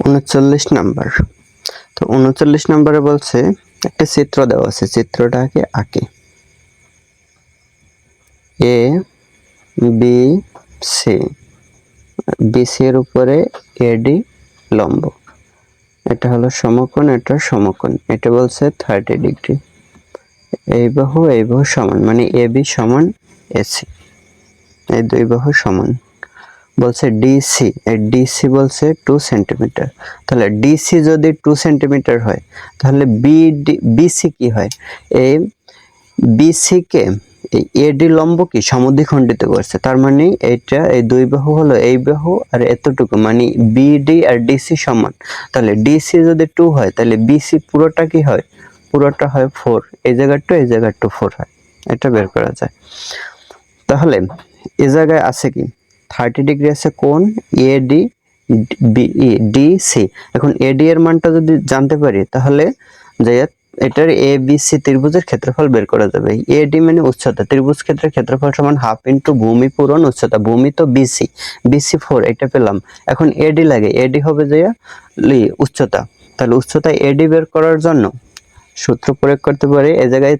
39 number. তো 39 নম্বরে বলছে একটা চিত্র দেওয়া আছে, চিত্রটাকে আঁকি। এ বি সি, বিসি এর উপরে এডি লম্ব, এটা হলো সমকোণ, এটা সমকোণ, এটা বলছে 30 ডিগ্রি। এই বাহু সমান, মানে এ বি সমান এসি, এই দুই বাহু সমান। বলছে ডিসি, এই ডিসি বলছে 2 সেন্টিমিটার। তাহলে ডিসি যদি 2 সেন্টিমিটার হয় তাহলে বিসি কি হয়? এই বিসি কে এই এডি লম্ব কি সমদ্বিখণ্ডিত করছে, তার মানে এইটা এই দুই বাহু হলো এই বাহু আর এতটুকু, মানে বিডি আর ডিসি সমান। তাহলে ডিসি যদি 2 হয় তাহলে বিসি পুরোটা কি হয়? পুরোটা হয় 4। এই জায়গাটা এই জায়গাটা 4 হয়, এটা বের করা যায়। তাহলে এই জায়গায় আছে কি 30 ডিগ্রি আছে কোণ এডি ডিসি। এখন এডি এর মানটা যদি জানতে পারি তাহলে যে এটার এ বি সি ত্রিভুজের ক্ষেত্রফল বের করা যাবে। এডি মানে উচ্চতা, ত্রিভুজ ক্ষেত্রের ক্ষেত্রফল সমান হাফ ইনটু ভূমি পূরণ উচ্চতা। ভূমি তো বিসি, বিসি 4, এটা পেলাম। এখন এডি লাগে, এডি হবে যে উচ্চতা। তাহলে উচ্চতা এডি বের করার জন্য সূত্র প্রয়োগ করতে পারি। এই জায়গায়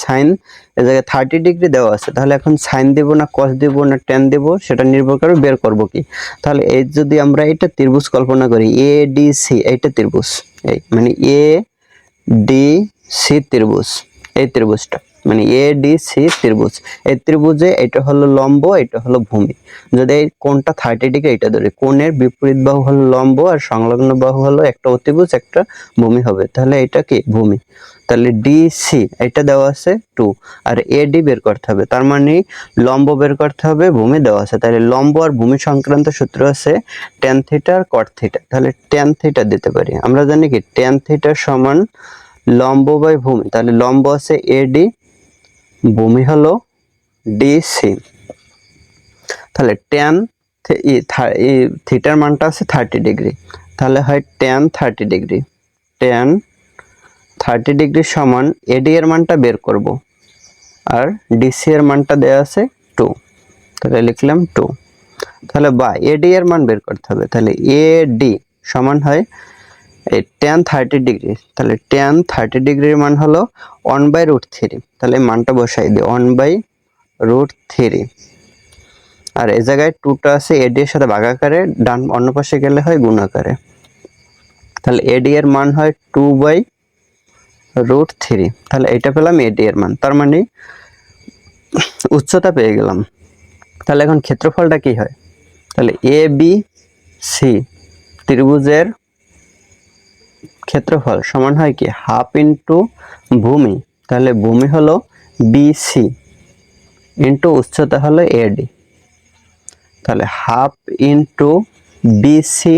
সাইন, এই জায়গায় 30 ডিগ্রি দেওয়া আছে, তাহলে এখন সাইন দেব না কস দেব না ট্যান দেব সেটা নির্ভর করে বের করব কি। তাহলে এই যদি আমরা এটা ত্রিভুজ কল্পনা করি, এ ডি সি, এইটা ত্রিভুজ, এই মানে এ ডি সি ত্রিভুজ, এই ত্রিভুজটা মানে এ ডি সি ত্রিভুজ। এই ত্রিভুজে এটা হলো লম্ব, এটা হলো ভূমি। যদি এই কোণটা 30 ডিগ্রি, এটা ধরে কোণের বিপরীত বাহু হলো লম্ব আর সংলগ্ন বাহু হলো একটা অতিভুজ একটা ভূমি হবে, তাহলে এটা কি ভূমি। তাহলে ডিসি এটা দেওয়া আছে 2 আর এডি বের করতে হবে, তার মানে লম্ব বের করতে হবে, ভূমি দেওয়া আছে। তাহলে লম্ব আর ভূমি সংক্রান্ত সূত্র আছে tan থিটা আর cot থিটা। তাহলে tan থিটা দিতে পারি, আমরা জানি কি tan থিটা সমান লম্ব বাই ভূমি। তাহলে লম্ব আছে এডি, ভূমি হলো ডিসি। তাহলে tan থিটার মানটা আছে 30 ডিগ্রি, তাহলে হয় tan 30 ডিগ্রি। tan 30 ডিগ্রি সমান এডি এর মানটা বের করব আর ডিসি এর মানটা দেয়া আছে 2, তাহলে লিখলাম 2। তাহলে বা এডি এর মান বের করতে হবে, তাহলে এডি সমান হয় এই tan 30 ডিগ্রি। তাহলে tan 30 ডিগ্রির মান হলো 1/√3। তাহলে মানটা বসাই দিই 1/√3। আর এই জায়গায় 2টা আছে এডি এর সাথে ভাগাকারে, ডান অন্য পাশে গেলে হয় গুণাকারে। তাহলে এডি এর মান হয় 2/√3। তাহলে এটা পেলাম এডি এর মান, তার মানে উচ্চতা পেয়ে গেলাম। তাহলে এখন ক্ষেত্রফলটা কি হয়? তাহলে এ বি সি ত্রিভুজের ক্ষেত্রফল সমান হয় কি হাফ ইনটু ভূমি। তাহলে ভূমি হলো বিসি ইনটু উচ্চতা হলো এডি। তাহলে হাফ ইনটু বিসি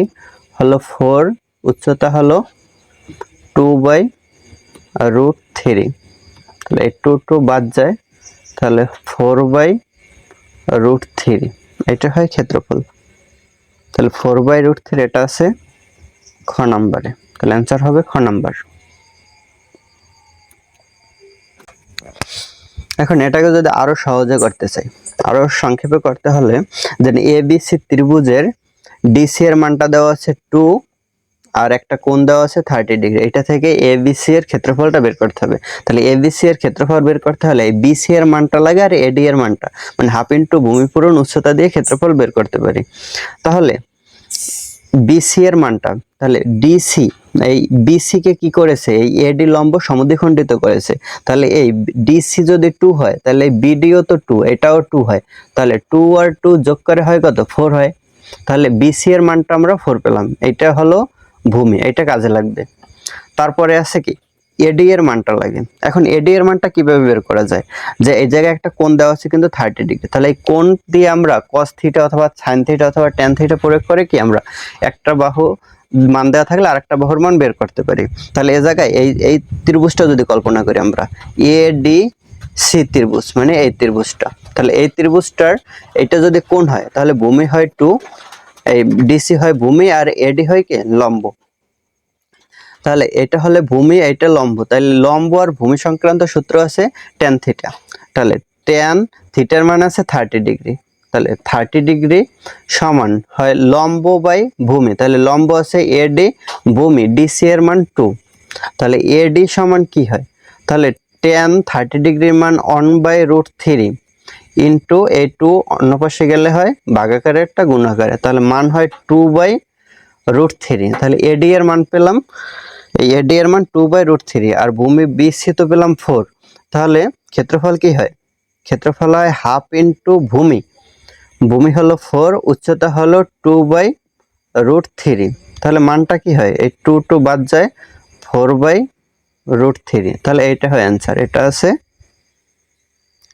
হলো 4, উচ্চতা হলো 2/√3। তাহলে এই 2 বাদ যায়, তাহলে 4/√3, এটা হয় ক্ষেত্রফল। তাহলে 4/√3 এটা আছে খ নাম্বারে, তাহলে অ্যান্সার হবে খ নাম্বার। এখন এটাকে যদি আরো সহজে করতে চাই, আরো সংক্ষেপে করতে হলে যেন এবিসি ত্রিভুজের ডিসি এর মানটা দেওয়া আছে 2 আর একটা কোণ দেওয়া আছে 30 ডিগ্রি, এটা থেকে এবিসি এর ক্ষেত্রফলটা বের করতে হবে। তাহলে এবিসি এর ক্ষেত্রফল বের করতে হলে এই বিসি এর মানটা লাগে আর এডি এর মানটা, মানে হাফ ইনটু ভূমি পূরণ উচ্চতা দিয়ে ক্ষেত্রফল বের করতে পারি। তাহলে বিসি এর মানটা, তাহলে ডিসি এই বিসি কে কি করেছে, এই এডি লম্ব সমদ্বিখণ্ডিত করেছে। তাহলে এই ডিসি যদি 2 হয় তাহলে বিডিও তো 2, এটাও 2 হয়। তাহলে 2 আর 2 যোগ করে হয় কত? 4 হয়। তাহলে বিসি এর মানটা আমরা 4 পেলাম, এটা হলো ভূমি, এটা কাজে লাগবে। তারপরে আছে কি এডি এর মানটা লাগে। এখন এডি এর মানটা কিভাবে বের করা যায়? যে এই জায়গায় একটা কোণ দেওয়া আছে কিন্তু 30 ডিগ্রি, তাহলে এই কোণ দিয়ে আমরা cos থিটা অথবা sin থিটা অথবা tan থিটা প্রয়োগ করে কি আমরা একটা বাহু মান দেওয়া থাকলে আরেকটা বাহুর মান বের করতে পারি। তাহলে এই জায়গায় এই ত্রিভুজটা যদি কল্পনা করি আমরা, এ ডি সি ত্রিভুজ, মানে এই ত্রিভুজটা, তাহলে এই ত্রিভুজটার এটা যদি কোণ হয় তাহলে ভূমি হয় 2, এই ডিসি হয় ভূমি আর এডি হয় কি লম্ব। তাহলে এটা হলে ভূমি, এটা লম্ব, তাহলে লম্ব আর ভূমি সংক্রান্ত সূত্র আছে tan থিটা। তাহলে tan থিটার মান আছে 30 ডিগ্রি, তাহলে 30 ডিগ্রি সমান হয় লম্ব বাই ভূমি, তাহলে লম্ব আছে এডি, ভূমি ডিসি এর মান 2, তাহলে এডি সমান কি হয়, তাহলে tan 30 ডিগ্রির মান 1/√3 ইন্টু এই 2 অন্য পাশে গেলে হয় ভাগাকারে একটা গুণাকারে, তাহলে মান হয় 2/√3, তাহলে এডি এর মান পেলাম, এই এডি এর মান 2/√3, আর ভূমি বিসি তো পেলাম 4, তাহলে ক্ষেত্রফল কি হয়, ক্ষেত্রফল হয় হাফ ইন্টু ভূমি, ভূমি হলো 4, উচ্চতা হলো 2/√3, তাহলে মানটা কি হয়, এই 2 বাদ যায় 4/√3, তাহলে এইটা হয় অ্যান্সার। এটা আছে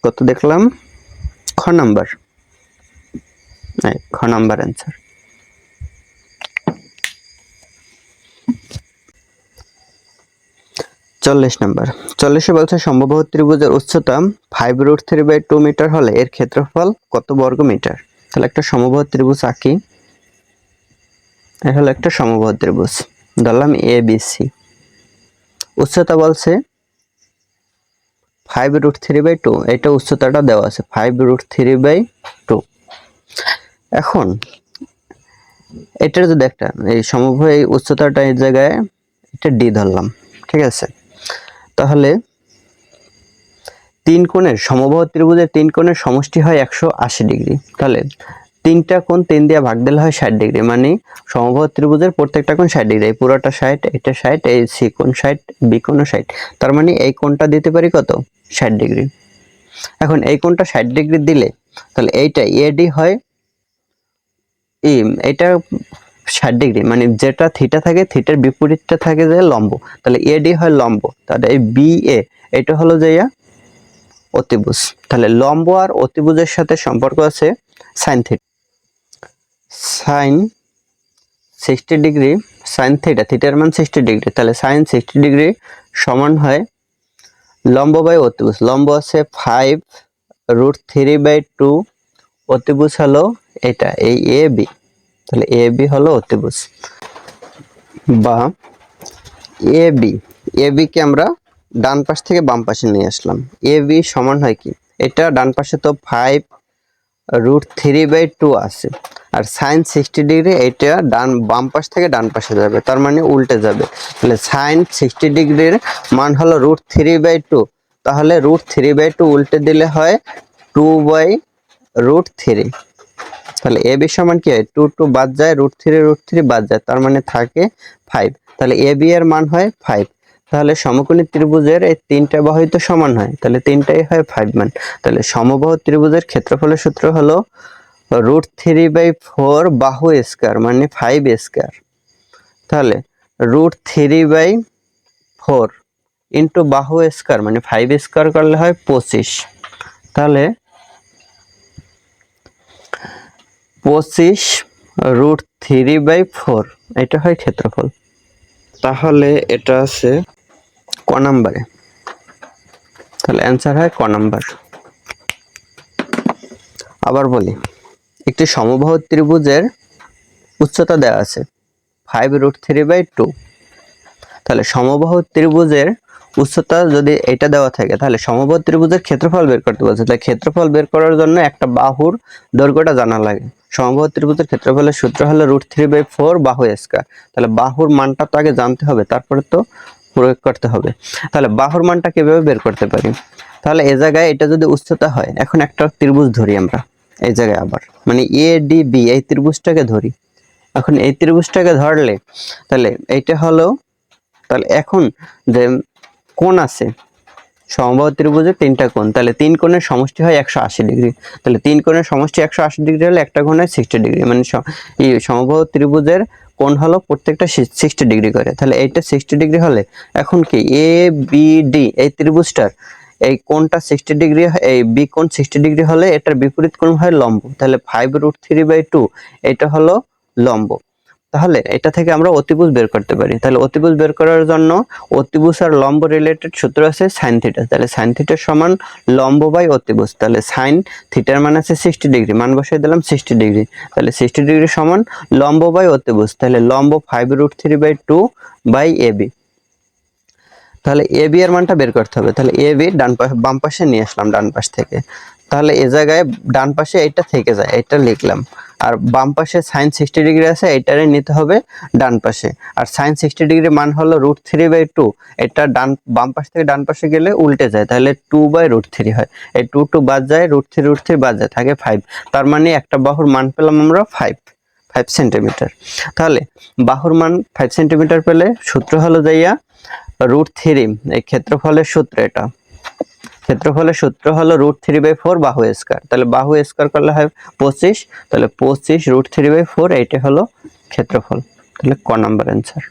কত দেখলাম, খ নাম্বার, খ নাম্বার অ্যান্সার। 40 নাম্বার, 40 বলছে সম্ভবত ত্রিভুজের উচ্চতা 5√3/2 মিটার হলে এর ক্ষেত্রফল কত বর্গ মিটার। তাহলে একটা সমবাহু ত্রিভুজ আঁকি, এটা হলো একটা সমবাহু ত্রিভুজ, ধরলাম এ বি সি, উচ্চতা বলছে 5√3/2, এটা উচ্চতাটা দেওয়া আছে 5√3/2। এখন এটার যদি একটা এই সমবাহু এই উচ্চতাটা এই জায়গায় এটা ডি ধরলাম, ঠিক আছে, তাহলে তিন কোণের সমবাহু ত্রিভুজের তিন কোণের সমষ্টি হয় 180 ডিগ্রি, তাহলে তিনটা কোণ 3 দিয়ে ভাগ দিলে হয় 60 ডিগ্রি, মানে সমবাহু ত্রিভুজের প্রত্যেকটা কোণ 60 ডিগ্রি, এই পুরোটা 60, এটা 60, এই সি কোণ 60, বি কোণও 60, তার মানে এই কোণটা দিতে পারি কত, 60 ডিগ্রি। এখন এই কোণটা 60 ডিগ্রি দিলে তাহলে এইটা এডি হয়, এটা 60 ডিগ্রি, মানে যেটা থিটা থাকে থিটার বিপরীতটা থাকে যে লম্ব, তাহলে এডি হয় লম্ব, তাহলে এই বি এ এটা হলো যে অতিভুজ, তাহলে লম্ব আর অতিভুজের সাথে সম্পর্ক আছে sine theta, sine 60 degree, sine theta, থিটার মান 60 ডিগ্রি, তাহলে সাইন 60 ডিগ্রি সমান হয় লম্ব বাই অতিভুজ, লম্ব আছে 5√3/2, অতিভুজ হলো এটা এই এ বি, তাহলে এ বি হলো অতিভুজ, বা এ বি, এ বি কে আমরা ডান পাশ থেকে বাম পাশে নিয়ে আসলাম, এ বি সমান হয় কি, এটা ডান পাশে তো 5√3/2 আছে, আর সাইন 60 ডিগ্রি এটা বাম পাশ থেকে ডান পাশে যাবে, তার মানে উল্টে যাবে, তাহলে সাইন 60 ডিগ্রির মান হলো √3/2, তাহলে √3/2 উল্টে দিলে হয় 2/√3, তাহলে এ বি সমান কি হয়, 2 বাদ যায়, √3 বাদ যায়, তার মানে থাকে 5, তাহলে এ বি এর মান হয় 5, তাহলে সমকোণী ত্রিভুজের এই তিনটা বাহুই তো সমান হয়, তাহলে তিনটাই হয় 5 মান, তাহলে সমবাহু ত্রিভুজের ক্ষেত্রফলের সূত্র হলো √3/4 বাহু স্কয়ার মানে 5 স্কয়ার, তাহলে √3/4 ইন্টু বাহু স্কয়ার মানে 5 স্কয়ার করলে হয় 25, তাহলে 25√3/4 এটা হয় ক্ষেত্রফল, তাহলে এটা আছে ক নাম্বারে, তাহলে অ্যান্সার হয় ক নাম্বার। আবার বলি, একটি সমবাহু ত্রিভুজের উচ্চতা দেওয়া আছে 5√3/2, তাহলে সমবাহু ত্রিভুজের উচ্চতা যদি এটা দেওয়া থাকে তাহলে সমবাহু ত্রিভুজের ক্ষেত্রফল বের করতে বলছে, তাহলে ক্ষেত্রফল বের করার জন্য একটা বাহুর দৈর্ঘ্যটা জানা লাগে, সমবাহু ত্রিভুজের ক্ষেত্রফলের সূত্র হলো √3/4 বাহু স্কয়ার, তাহলে বাহুর মানটা তো আগে জানতে হবে তারপরে তো প্রয়োগ করতে হবে, তাহলে বাহুর মানটা কিভাবে বের করতে পারি, তাহলে এই জায়গায় এটা যদি উচ্চতা হয়, এখন একটা ত্রিভুজ ধরি আমরা এই জায়গায় আবার, মানে এ ডি বি এই ত্রিভুজটাকে ধরি, এখন এই ত্রিভুজটাকে ধরলে তাহলে এইটা হলো, তাহলে এখন যে কোণ আছে সমবাহু ত্রিভুজের তিনটা কোণ, তাহলে তিন কোণের সমষ্টি হয় 180 ডিগ্রি, তাহলে তিন কোণের সমষ্টি 180 ডিগ্রি হলে একটা কোণ হয় 60 ডিগ্রি, মানে এই সমবাহু ত্রিভুজের কোণ হলো প্রত্যেকটা 60 ডিগ্রি করে, তাহলে এইটা 60 ডিগ্রি হলে এখন কি এ বি ডি এই ত্রিভুজটার এই কোণটা 60 ডিগ্রি, এই বি কোণ 60 ডিগ্রি হলে এটার বিপরীত কোণ হয় লম্ব, তাহলে 5√3/2 এটা হলো লম্ব, তাহলে এটা থেকে আমরা অতিভুজ বের করতে পারি, তাহলে অতিভুজ বের করার জন্য অতিভুজ আর লম্ব রিলেটেড সূত্র আছে সাইন থিটা, তাহলে সাইন থিটা সমান লম্ব বাই অতিভুজ, তাহলে সাইন থিটার মান আছে 60 ডিগ্রি, মান বসিয়ে দিলাম 60 ডিগ্রি, তাহলে 60 ডিগ্রি সমান লম্ব বাই অতিভুজ, তাহলে লম্ব 5√3/2 বাই এবি, তাহলে এবি এর মানটা বের করতে হবে, তাহলে এবি ডান পাশে বাম পাশে নিয়ে আসলাম ডান পাশ থেকে, তাহলে এই জায়গায় ডান পাশে এটা থেকে যায়, এটা লিখলাম। আর বাম পাশে sin 60 ডিগ্রি আছে, এটারে নিতে হবে ডান পাশে। আর sin 60 ডিগ্রি মান হলো √3/2। এটা বাম পাশ থেকে ডান পাশে গেলে উল্টে যায়, তাহলে 2/√3 হয়। এই 2 বাদ যায়, √3 বাদ যায়, থাকে 5। তার মানে একটা বাহুর মান পেলাম আমরা 5 সেন্টিমিটার। তাহলে বাহুর মান 5 সেন্টিমিটার পেলে সূত্র হলো যাইয়া √3। এই ক্ষেত্রফলের সূত্র, এটা ক্ষেত্রফলের সূত্র হলো √3/4 বাহু স্কয়ার। তাহলে বাহু স্কয়ার করলে হয় 25, তাহলে 25 √3/4, এইটা হলো ক্ষেত্রফল। তাহলে ক নাম্বার অ্যান্সার।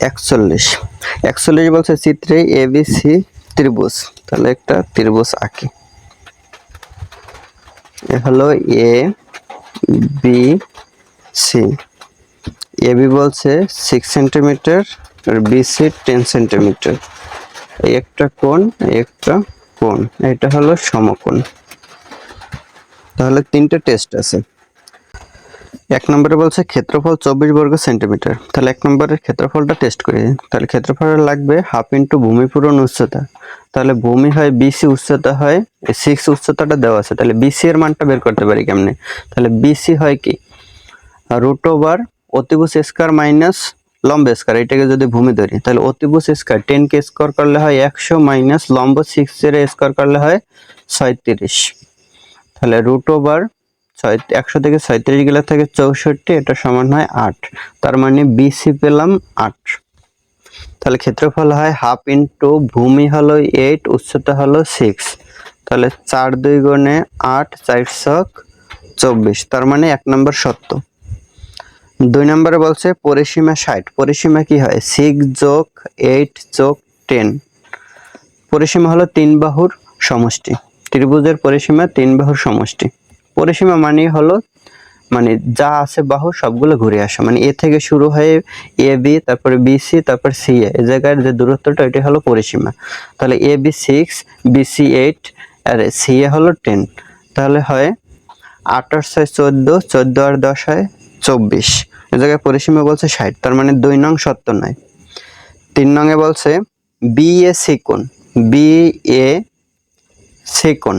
41 বলছে চিত্রে এবিসি ত্রিভুজ। তাহলে একটা ত্রিভুজ আঁকি। এ হলো এ বি সি। এবি বলছে 6 সেন্টিমিটার আর বিসি 10 সেন্টিমিটার। এই একটা কোণ, একটা কোণ, এটা হলো সমকোণ। তাহলে তিনটা টেস্ট আছে। 1 নম্বরে বলছে ক্ষেত্রফল 24 বর্গ সেন্টিমিটার। তাহলে 1 নম্বরের ক্ষেত্রফলটা টেস্ট করি। তাহলে ক্ষেত্রফল লাগবে হাফ ইন্টু ভূমি পূরণ উচ্চতা। তাহলে ভূমি হয় বিসি, উচ্চতা হয় 6, উচ্চতাটা দেওয়া আছে। তাহলে বিসি এর মানটা বের করতে পারি কেমনে? তাহলে বিসি হয় কি √ অতিভুজ স্কয়ার মাইনাস লম্ব স্কয়ার, এটাকে যদি ভূমি ধরি তাহলে অতিভুজ স্কয়ার 10 কে স্কয়ার করলে হয় 100 মাইনাস লম্ব 6 এর স্কয়ার করলে হয় 36। তাহলে √ 100 থেকে 36 গেলে থাকে 64, এটা সমান হয় 8। তার মানে বিসি পেলাম 8। তাহলে ক্ষেত্রফল হয় হাফ ইন্টু ভূমি হলো 8, উচ্চতা হলো 6। তাহলে 4 2 গুণে 8, 4 ছক 24। তার মানে 1 নম্বর সত্য। 2 নম্বরে বলছে পরিসীমা 60। পরিসীমা কি হয় 6 যোগ 8 যোগ 10। পরিসীমা হলো 3 বাহুর সমষ্টি। ত্রিভুজের পরিসীমা 3 বাহুর সমষ্টি। পরিসীমা মানে হলো মানে যা আছে বাহু সবগুলো ঘুরে আসে, মানে এ থেকে শুরু হয়ে এ বি, তারপরে বিসি, তারপর সি এ, এই জায়গার যে দূরত্বটা এটা হলো পরিসীমা। তাহলে A B 6, BC 8 R C এ হলো 10। তাহলে হয় 8 আর 6 14, 14 আর 10 হয় 24। এই জায়গায় পরিসীমা বলছে 60। তার মানে 2 নং সত্য নয়। 3 নং এ বলছে বি এ সি কোণ। বি এ সি কোণ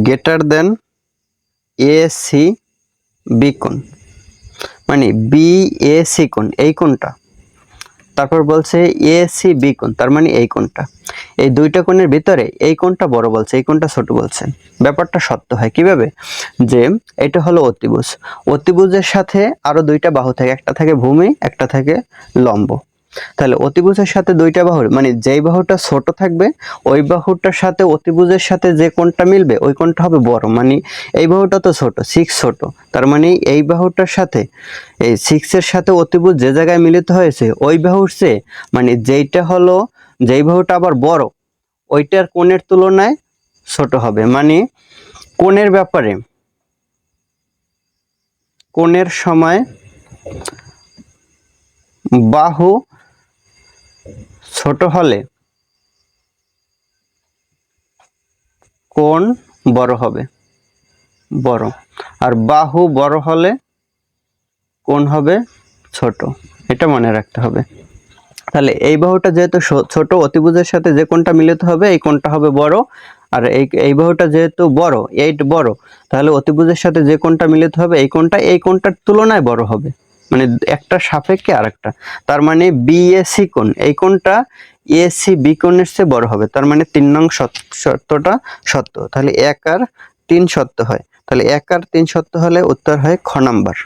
greater than A C B কোণ। মানে বি এ সি কোণ এই কোণটা, তারপর বলছে এ সি বি কোণ, তার মানে এই কোণটা। এই দুইটা কোণের ভিতরে এই কোণটা বড় বলছে, এই কোণটা ছোট বলছে। ব্যাপারটা সত্য হয় কিভাবে? যে এটা হলো অতিভুজ, অতিভুজের সাথে আরো দুইটা বাহু থাকে, একটা থাকে ভূমি, একটা থাকে লম্ব। তাহলে অতিভুজের সাথে দুইটা বাহুর মানে যেই বাহুটা ছোট থাকবে ওই বাহুটার সাথে অতিভুজের সাথে যে কোণটা মিলবে ওই কোণটা হবে বড়। মানে এই বাহুটা তো ছোট, 6 ছোট, তার মানে এই বাহুটার সাথে এই 6 এর সাথে অতিভুজ যে জায়গায় মিলিত হয়েছে ওই বাহুর চেয়ে মানে যেইটা হলো যেই বাহুটা আবার বড় ওইটার কোণের তুলনায় ছোট হবে। মানে কোণের ব্যাপারে কোণের সময় বাহু ছোট হলে কোণ বড় হবে, বড়। আর বাহু বড় হলে কোণ হবে ছোট, এটা মনে রাখতে হবে। তাহলে এই বাহুটা যেহেতু ছোট, অতিভুজের সাথে যে কোণটা মিলিত হবে এই কোণটা হবে বড়। আর এই বাহুটা যেহেতু বড়, 8 বড়, তাহলে অতিভুজের সাথে যে কোণটা মিলিত হবে এই কোণটার তুলনায় বড় হবে, মানে একটা সাপেক্ষে আরেকটা। তার মানে বি এ সি কোণ, এই কোণটা এ সি বি কোণের চেয়ে বড় হবে। তার মানে 3 নং সত্যটা সত্য। তাহলে 1 আর 3 সত্য হয়। তাহলে 1 আর 3 সত্য হলে উত্তর হয় খ নাম্বার।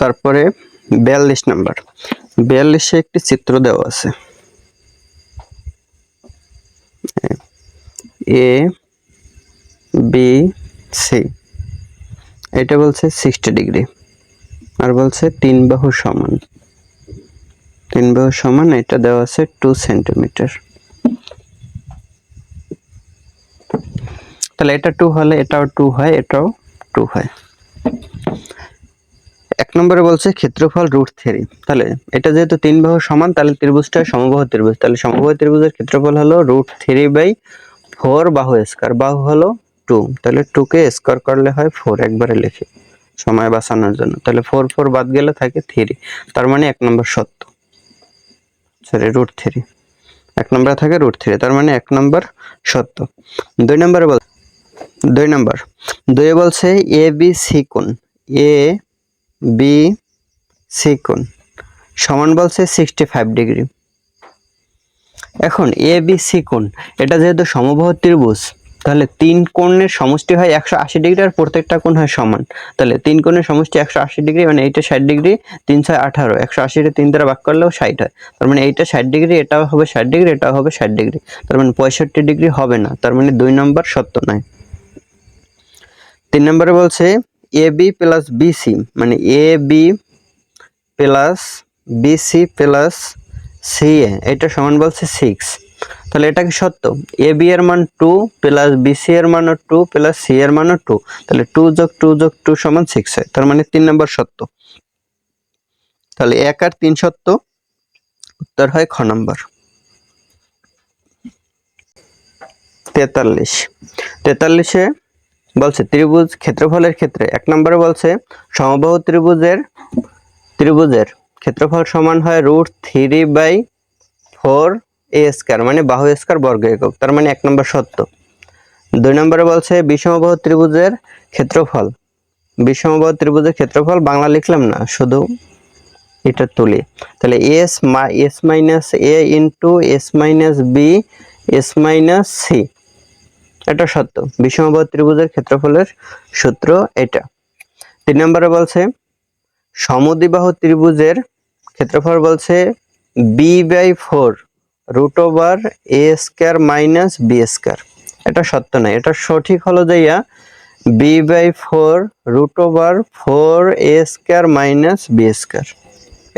তারপরে 42 নাম্বার। 42-এ একটি চিত্র দেওয়া আছে, এ বি সি। এটা বলছে 60 ডিগ্রি আর বলছে 3 বাহু সমান। 3 বাহু সমান, এটা দেওয়া আছে 2 সেন্টিমিটার। তাহলে এটা 2 হলে এটাও 2 হয়, এটাও 2 হয়। 1 নম্বরে বলছে ক্ষেত্রফল √3। তাহলে এটা যেহেতু 3 বাহু সমান তাহলে ত্রিভুজটা সমবাহু ত্রিভুজ। তাহলে সমবাহু ত্রিভুজের ক্ষেত্রফল হলো √3/4 বাহু স্কয়ার। বাহু হলো 2, তাহলে 2 কে স্কয়ার করলে হয় 4, একবারে লিখি সময় বাঁচানোর জন্য। তাহলে 4 4 বাদ গেলে থাকে 3, তার মানে 1 নম্বর সত্য, সরি √3, 1 নম্বরে থাকে √3, তার মানে 1 নম্বর সত্য। 2 নম্বরে বল 2 নম্বর 2 বলছে এ বি সি কোণ, এ বি সি কোণ সমান বলছে 65 ডিগ্রি। এখন এ বি সি কোণ এটা যেহেতু সমবাহু ত্রিভুজ, তাহলে 3 কোণের সমষ্টি হয় 180 ডিগ্রি আর প্রত্যেকটা কোণ হয় সমান। তাহলে 3 কোণের সমষ্টি 180 ডিগ্রি, মানে এইটা 60 ডিগ্রি, 3 6 18, 180 কে 3 দ্বারা ভাগ করলেও 60 হয়। তার মানে এইটা 60 ডিগ্রি, এটাও হবে 60 ডিগ্রি, এটাও হবে 60 ডিগ্রি, তার মানে 65 ডিগ্রি হবে না, তার মানে 2 নম্বর সত্য নয়। 3 নম্বরে বলছে এ বি প্লাস বিসি, মানে a b plus b c plus c a, এটা সমান বলছে 6। তাহলে এটা কি সত্য? এ বি এর মান 2 প্লাস বিসি এর মানও 2 প্লাস সি এর মানও 2, তাহলে 2 যোগ 2 যোগ 2 সমান 6 হয়, তার মানে 3 নম্বর সত্য। তাহলে 1 আর 3 সত্য, উত্তর হয় খ নম্বর। 43 বলছে ত্রিভুজ ক্ষেত্রফলের ক্ষেত্রে 1 নম্বরে বলছে সমবাহু ত্রিভুজের ক্ষেত্রফল সমান হয় √3/4 এ স্কয়ার, মানে বাহু স্কয়ার বর্গ একক, তার মানে 1 নম্বর সত্য। 2 নম্বরে বলছে বিষমবাহু ত্রিভুজের ক্ষেত্রফল বাংলা লিখলাম না, শুধু এটা তুলি, তাহলে s minus a into s minus b s minus c, এটা সত্য। বিষমবাহু ত্রিভুজের ক্ষেত্রফলের সূত্র এটা। 3 নম্বরে বলছে সমদ্বিবাহু ত্রিভুজের ক্ষেত্রফল বলছে b/4 √a square minus b square, এটা সত্য নয়, এটা সঠিক হলো যাইয়া b/4 √4a square minus b square,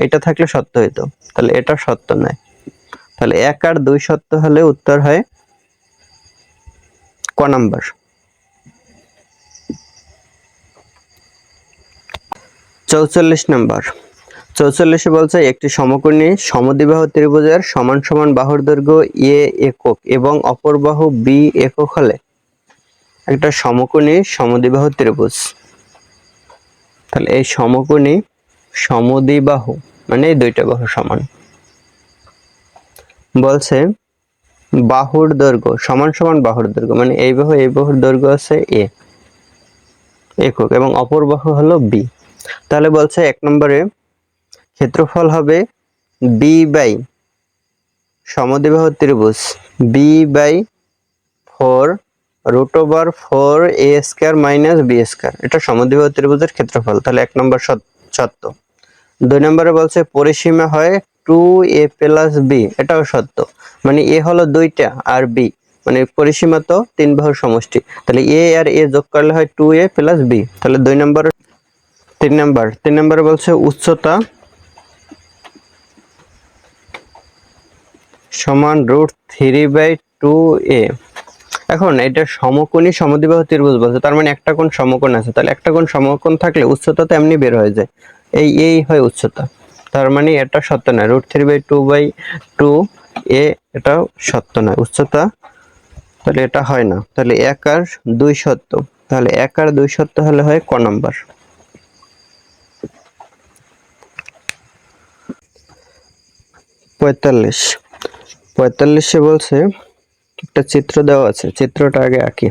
এটা থাকলে সত্য হইতো, তাহলে এটা সত্য নয়। তাহলে 1 আর 2 সত্য হলে উত্তর হয় ক নাম্বার। 44 নম্বর 44 বলছে একটি সমকোণী সমদ্বিবাহু ত্রিভুজের সমান সমান বাহুর দৈর্ঘ্য এ একক এবং অপর বাহু বি একক হলে একটা সমকোণী সমদ্বিবাহু ত্রিভুজ। তাহলে এই সমকোণী সমদ্বিবাহু মানে এই দুইটা বাহু সমান, বলছে বাহুর দৈর্ঘ্য সমান সমান বাহুর দৈর্ঘ্য, মানে এই বাহুর দৈর্ঘ্য আছে এ একক এবং অপর বাহু হলো বি। তাহলে বলছে 1 নম্বরে ক্ষেত্রফল হবে বি বাই সমদ্বিবাহু ত্রিভুজ b/4 √4a square minus b square, এটা সমদ্বিবাহু ত্রিভুজের ক্ষেত্রফল, তাহলে 1 নম্বর সত্য। 2 নম্বরে বলছে পরিসীমা হয় 2a প্লাস b, এটাও সত্য, মানে a হলো 2টা আর b মানে পরিসীমা তো 3 বাহুর সমষ্টি, তাহলে a আর a যোগ করলে হয় 2a প্লাস b, তাহলে 2 নম্বর। 3 নম্বরে বলছে উচ্চতা সমান √3/2a। এখন এটা সমকোণী সমদ্বিবাহু ত্রিভুজ বলছে, তার মানে একটা কোণ সমকোণ আছে, তাহলে একটা কোণ সমকোণ থাকলে উচ্চতা তো এমনি বের হয়ে যায়, এই হয় উচ্চতা, তার মানে এটা সত্য নয়, √3/2a এটাও সত্য নয় উচ্চতা, তাহলে এটা হয় না। তাহলে 1 আর 2 সত্য, তাহলে 1 আর 2 সত্য হলে হয় ক নাম্বার। 45 বলছে একটা চিত্র দেওয়া আছে, চিত্রটা আগে আঁকি।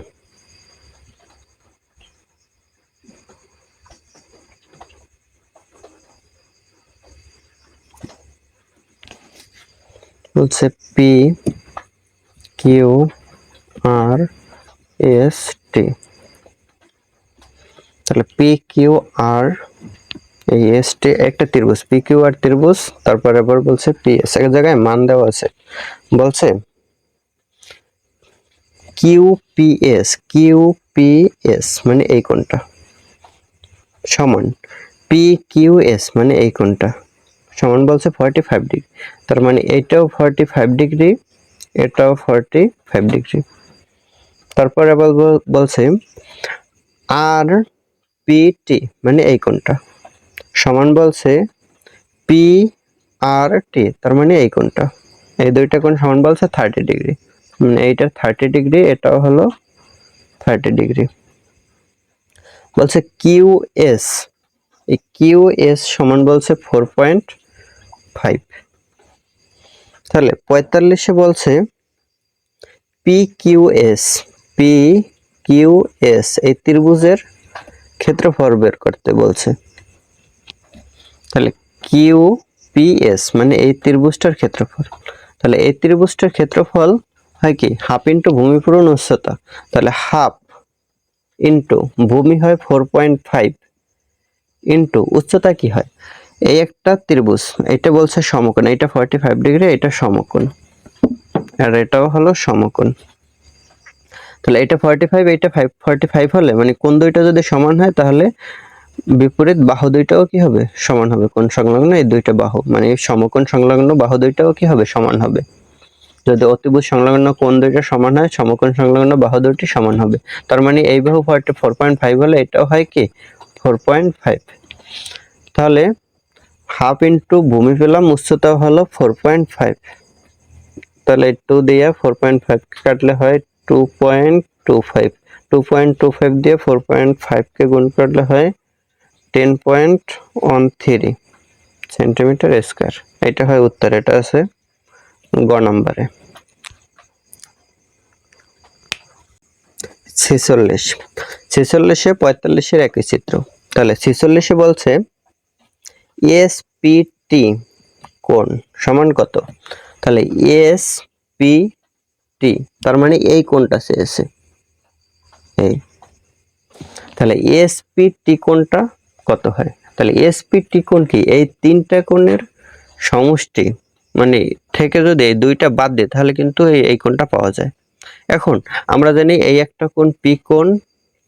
বলছে P Q R S T, তাহলে পি কিউ আর এই এস টি একটা ত্রিভুজ, পি কিউ আর ত্রিভুজ, তারপরে আবার বলছে পি এস, এক জায়গায় মান দেওয়া আছে, বলছে কিউপিএস মানে এই কোণটা সমান পি কিউ এস মানে এই কোণটা সমান বলছে 45 ডিগ্রি, তার মানে এটাও 45 ডিগ্রি, এটাও 45 ডিগ্রি। তারপর আবার বলছে আর পিটি মানে এই কোণটা সমান বলছে পি আর টি, তার মানে এই কোণটা, এই দুইটা কোণ সমান বলছে 30 ডিগ্রি, এইটা 30 ডিগ্রি, এটাও হলো 30 ডিগ্রি। বলছে কিউএস, এই কিউএস সমান বলছে 4.5। তাহলে 45-এ বলছে পিকিউএস, পিকিউএস এই ত্রিভুজের ক্ষেত্রফল বের করতে বলছে। তাহলে কিউপিএস মানে এই ত্রিভুজটার ক্ষেত্রফল। তাহলে এই ত্রিভুজটার ক্ষেত্রফল হয় কি হাফ ইন্টু ভূমি পূরণ উচ্চতা। তাহলে হাফ ইন্টু ভূমি হয় 4.5 ইন্টু উচ্চতা কি হয়, এই একটা ত্রিভুজ এটা বলছে সমকোণ, এটা 45 ডিগ্রি, এটা সমকোণ, আর এটাও হলো সমকোণ। তাহলে এটা 45, এটা 45 হলে মানে কোণ দুইটা যদি সমান হয় তাহলে বিপরীত বাহু দুইটাও কি হবে সমান হবে। কোণ সংলগ্ন এই দুইটা বাহু মানে সমকোণ সংলগ্ন বাহু দুইটাও কি হবে সমান হবে। যদি অতিভুজ সংলগ্ন কোণ দুইটা সমান হয় সমকোণ সংলগ্ন বাহু দুইটি সমান হবে। তার মানে এই বাহু 4.5 হলে এটাও হয় কি 4.5। তাহলে হাফ ইন্টু ভূমি পেলাম, উচ্চতা হলো 4.5। তাহলে 2 দিয়ে 4.5 কাটলে হয় 2.25। 2.25 দিয়ে 4.5 কে গুণ করলে হয় 10.13 সেন্টিমিটার স্কয়ার। এটা হয় উত্তর, এটা আছে গ নম্বরে। 46, 46-এ 45-এর একই চিত্র। তাহলে 46-এ বলছে এসপিটি কোণ সমান কত। তাহলে এসপিটি তার মানে এই কোণটা চেয়েছে এই। তাহলে এসপিটি কোণটা কত হয়। তাহলে এসপিটি কোণ কি এই তিনটা কোণের সমষ্টি মানে থেকে যদি এই দুইটা বাদ দেয় তাহলে কিন্তু এই কোণটা পাওয়া যায়। এখন আমরা জানি এই একটা কোণ পি কোণ,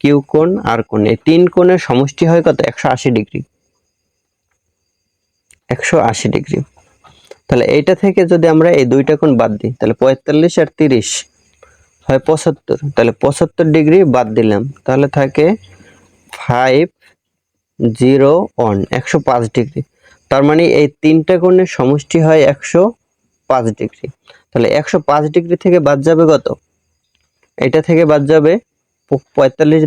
কিউ কোণ আর কোণ, এই তিন কোণের সমষ্টি হয় কত 180 ডিগ্রি, 180 ডিগ্রি। তাহলে এইটা থেকে যদি আমরা এই দুইটা কোণ বাদ দিই তাহলে 45 আর 30 হয় 75। তাহলে 75 ডিগ্রি বাদ দিলাম তাহলে থাকে 501, 105 ডিগ্রি। তার মানে এই তিনটা কোণের সমষ্টি হয় 105 ডিগ্রি। তাহলে 105 ডিগ্রি থেকে বাদ যাবে কত, এটা থেকে বাদ যাবে 45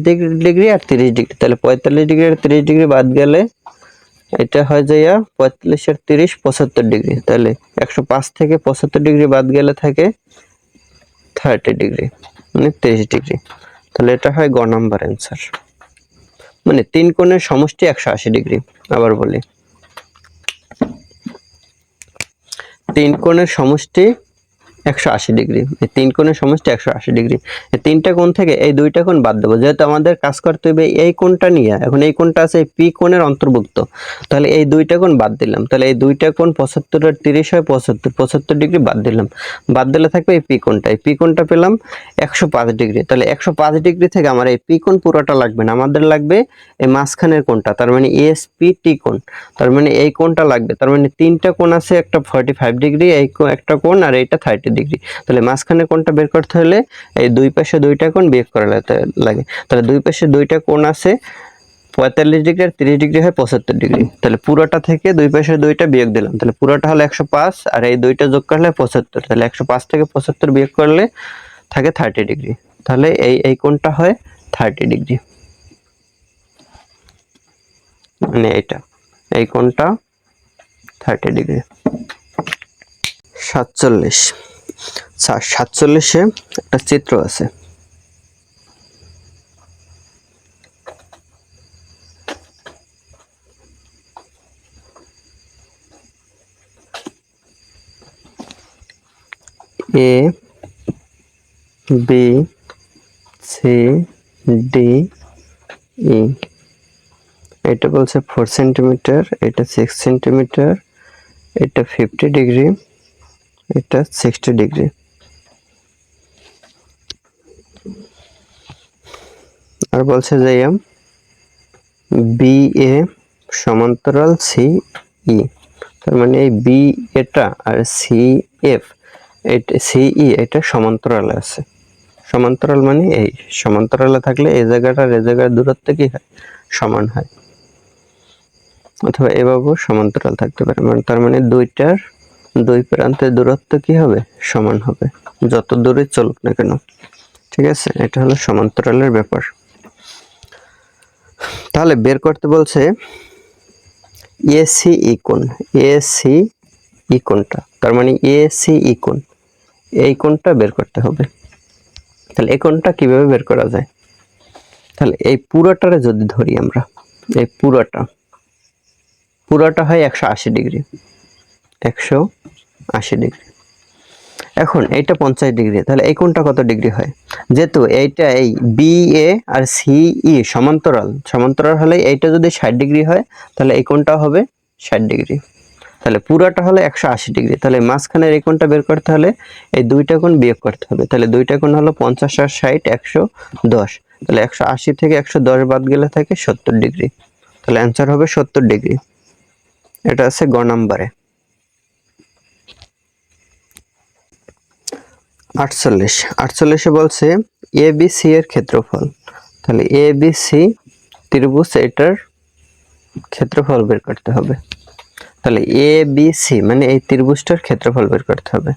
ডিগ্রি আর 30 ডিগ্রি। তাহলে 45 ডিগ্রি আর 30 ডিগ্রি বাদ গেলে এটা হয় যাইয়া 45 আর 30 75 ডিগ্রি। তাহলে 105 থেকে 75 ডিগ্রি বাদ গেলে থাকে 30 ডিগ্রি মানে 30 ডিগ্রি। তাহলে এটা হয় গ নাম্বার অ্যান্সার, মানে তিন কোণের সমষ্টি 180 ডিগ্রি। আবার বলি, তিন কোণের সমষ্টি 180 ডিগ্রি, এই তিন কোণের সমষ্টি 180 ডিগ্রি। এই তিনটা কোণ থেকে এই দুইটা কোণ বাদ দেবো, যেহেতু আমাদের কাজ করতে হবে এই কোণটা নিয়ে। এখন এই কোণটা আছে পি কোণের অন্তর্ভুক্ত, তাহলে এই দুইটা কোণ বাদ দিলাম। তাহলে এই দুইটা কোণ 75 আর 30 হয় 75 ডিগ্রি বাদ দিলাম, বাদ দিলে থাকবে এই পি কোণটা। এই পি কোণটা পেলাম 105 ডিগ্রি। তাহলে 105 ডিগ্রি থেকে আমার এই পি কোণ পুরোটা লাগবে না, আমাদের লাগবে এই মাঝখানের কোণটা, তার মানে এসপিটি কোণ। তার মানে এই কোণটা লাগবে। তার মানে তিনটা কোণ আছে, একটা 45 ডিগ্রি, এই একটা কোণ আর এইটা 30 ডিগ্রি। তাহলে মাঝখানে কোণটা বের করতে হলে এই দুই পাশে দুইটা কোণ বিয়োগ করা লাগে। তাহলে দুই পাশে দুইটা কোণ আছে 45 ডিগ্রি আর 30 ডিগ্রি হয় 75 ডিগ্রি। তাহলে পুরোটা থেকে দুই পাশে দুইটা বিয়োগ দিলাম, তাহলে পুরোটা হলো 105 আর এই দুইটা যোগ করলে 75। তাহলে 105 থেকে 75 বিয়োগ করলে থাকে 30 ডিগ্রি। তাহলে এই কোণটা হয় 30 ডিগ্রি, মানে এটা এই কোণটা 30 ডিগ্রি। 47, 47-এ একটা চিত্র আছে। A B C D E, এটা বলছে 4 সেন্টিমিটার, এটা 6 সেন্টিমিটার, এটা 50 ডিগ্রি, এটা 60 ডিগ্রি। আর বলছে যে বি এ সমান্তরাল সি ই, তার মানে এই বি এটা আর সি এফ এটা সি ই এটা সমান্তরালে আছে। সমান্তরাল মানে এই সমান্তরালে থাকলে এই জায়গাটা আর এই জায়গার দূরত্ব কি হয় সমান হয়, অথবা এভাবেও সমান্তরাল থাকতে পারে। মানে তার মানে দুইটার দুই প্রান্তের দূরত্ব কি হবে সমান হবে যত দূরে চলুক না কেন। ঠিক আছে, এটা হলো সমান্তরালের ব্যাপার। তাহলে বের করতে বলছে এসি কোণ, এসি কোণটা, তার মানে এসি কোণ, এই কোণটা বের করতে হবে। তাহলে এই কোণটা কিভাবে বের করা যায়? তাহলে এই পুরোটারে যদি ধরি আমরা, এই পুরোটা হয় 180 ডিগ্রি, 180 ডিগ্রি। এখন এইটা 50 ডিগ্রি, তাহলে এই কোণটা কত ডিগ্রি হয়? যেহেতু এইটা এই B A R C E সমান্তরাল হলে এইটা যদি 60 ডিগ্রি হয়, তাহলে এই কোণটা হবে 60 ডিগ্রি। তাহলে পুরাটা হলো 180 ডিগ্রি। তাহলে মাঝখানের এই কোণটা বের করতে হলে এই দুইটা কোণ বিয়োগ করতে হবে। তাহলে দুইটা কোণ হলো 50 আর 60, 110। তাহলে 180 থেকে 110 বাদ গেলে থাকে 70 ডিগ্রি। তাহলে অ্যান্সার হবে 70 ডিগ্রি। এটা আছে গ নম্বরে। 48 বলছে এবিসি এর ক্ষেত্রফল। তাহলে এবিসি ত্রিভুজ, এটার ক্ষেত্রফল বের করতে হবে। তাহলে এবিসি মানে এই ত্রিভুজটার ক্ষেত্রফল বের করতে হবে।